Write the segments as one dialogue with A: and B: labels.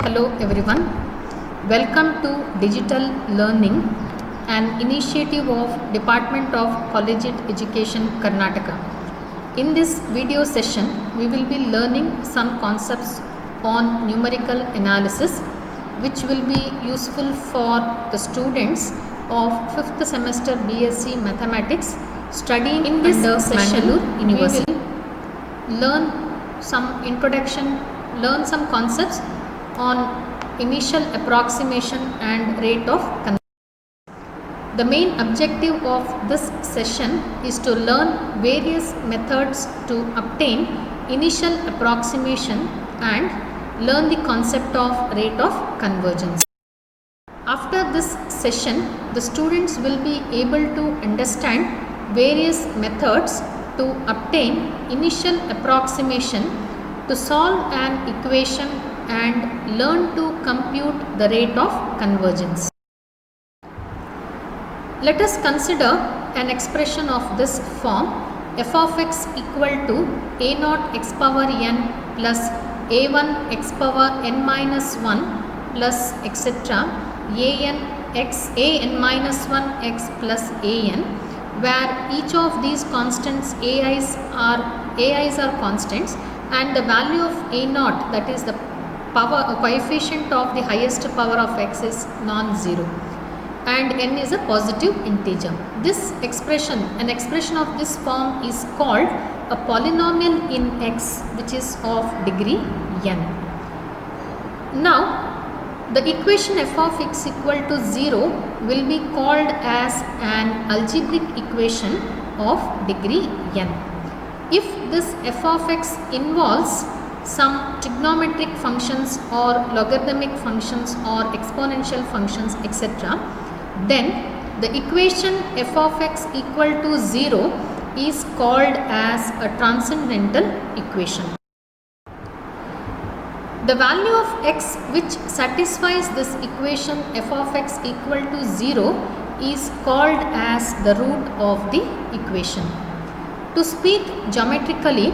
A: Hello everyone, welcome to Digital Learning, an initiative of Department of Collegiate Education Karnataka. In this video session, we will be learning some concepts on numerical analysis which will be useful for the students of 5th semester BSc Mathematics studying in this session. University. We will learn some introduction, learn some concepts on initial approximation and rate of conversion. The main objective of this session is to learn various methods to obtain initial approximation and learn the concept of rate of convergence. After this session, the students will be able to understand various methods to obtain initial approximation, to solve an equation and learn to compute the rate of convergence. Let us consider an expression of this form: f of x equal to a naught x power n plus a1 x power n minus 1 plus etc. an minus 1 x plus an, where each of these constants ai's are constants and the value of a naught, that is the coefficient of the highest power of x, is non-zero and n is a positive integer. This expression, an expression of this form, is called a polynomial in x which is of degree n. Now the equation f of x equal to 0 will be called as an algebraic equation of degree n. If this f of x involves some trigonometric functions or logarithmic functions or exponential functions etc., then the equation f of x equal to 0 is called as a transcendental equation. The value of x which satisfies this equation f of x equal to 0 is called as the root of the equation. To speak geometrically,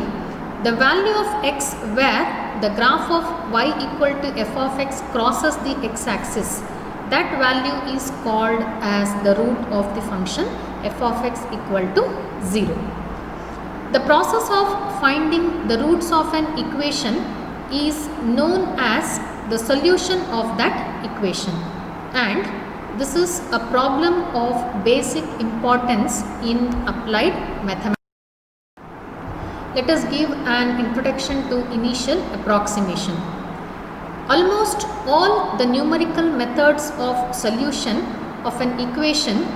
A: the value of x where the graph of y equal to f of x crosses the x-axis, that value is called as the root of the function f of x equal to 0. The process of finding the roots of an equation is known as the solution of that equation, and this is a problem of basic importance in applied mathematics. Let us give an introduction to initial approximation. Almost all the numerical methods of solution of an equation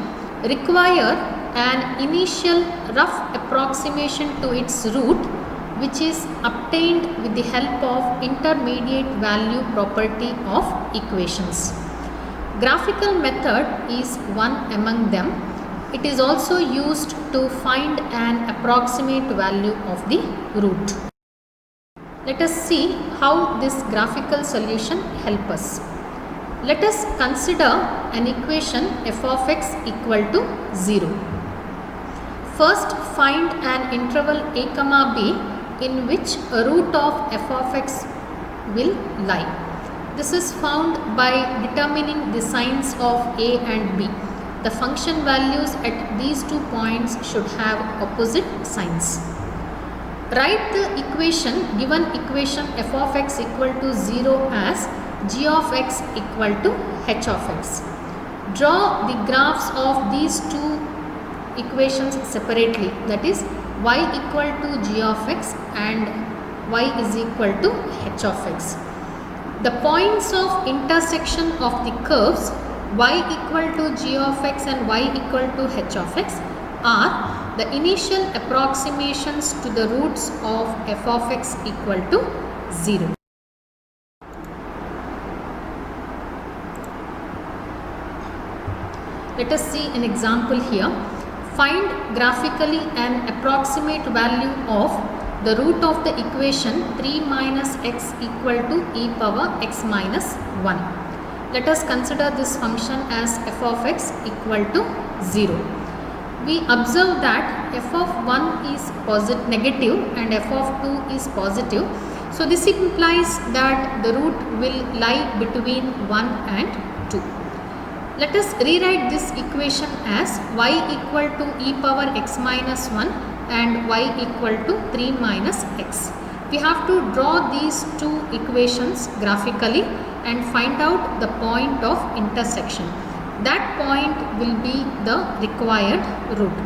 A: require an initial rough approximation to its root, which is obtained with the help of intermediate value property of equations. Graphical method is one among them. It is also used to find an approximate value of the root. Let us see how this graphical solution helps us. Let us consider an equation f of x equal to 0. First, find an interval a comma b in which a root of f of x will lie. This is found by determining the signs of a and b. The function values at these 2 points should have opposite signs. Write the equation, given equation f of x equal to 0 as g of x equal to h of x. Draw the graphs of these two equations separately, that is y equal to g of x and y is equal to h of x. The points of intersection of the curves y equal to g of x and y equal to h of x are the initial approximations to the roots of f of x equal to 0. Let us see an example here. Find graphically an approximate value of the root of the equation 3 minus x equal to e power x minus 1. Let us consider this function as f of x equal to 0. we observe that f of 1 is negative and f of 2 is positive. So this implies that the root will lie between 1 and 2. Let us rewrite this equation as y equal to e power x minus 1 and y equal to 3 minus x. We have to draw these two equations graphically and find out the point of intersection. That point will be the required root.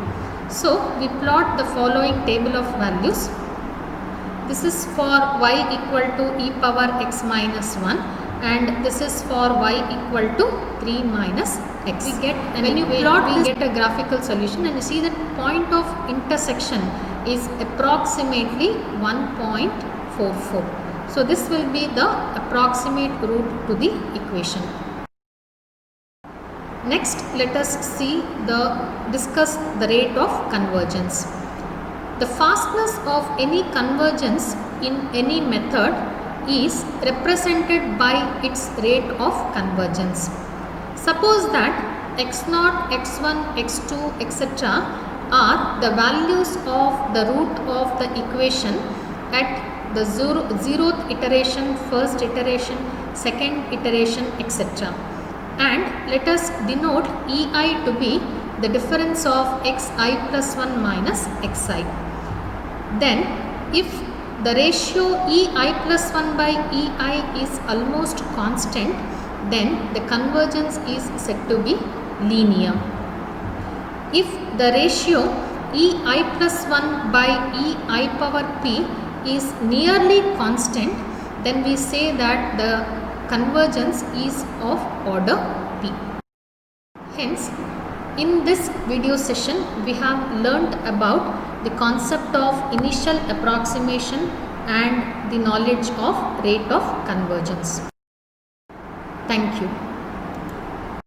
A: So we plot the following table of values. This is for y equal to e power x minus 1 and this is for y equal to 3 minus x. We get when you plot we get a graphical solution, and you see that point of intersection is approximately 1.44. So this will be the approximate root to the equation. Next, let us discuss the rate of convergence. The fastness of any convergence in any method is represented by its rate of convergence. Suppose that x0, x1, x2, etc. are the values of the root of the equation at the zeroth iteration, first iteration, second iteration, etc. And let us denote ei to be the difference of xi plus 1 minus xi. Then if the ratio ei plus 1 by ei is almost constant, then the convergence is said to be linear. If the ratio ei plus 1 by ei power p is nearly constant, then we say that the convergence is of order p. Hence, in this video session, we have learnt about the concept of initial approximation and the knowledge of rate of convergence. Thank you.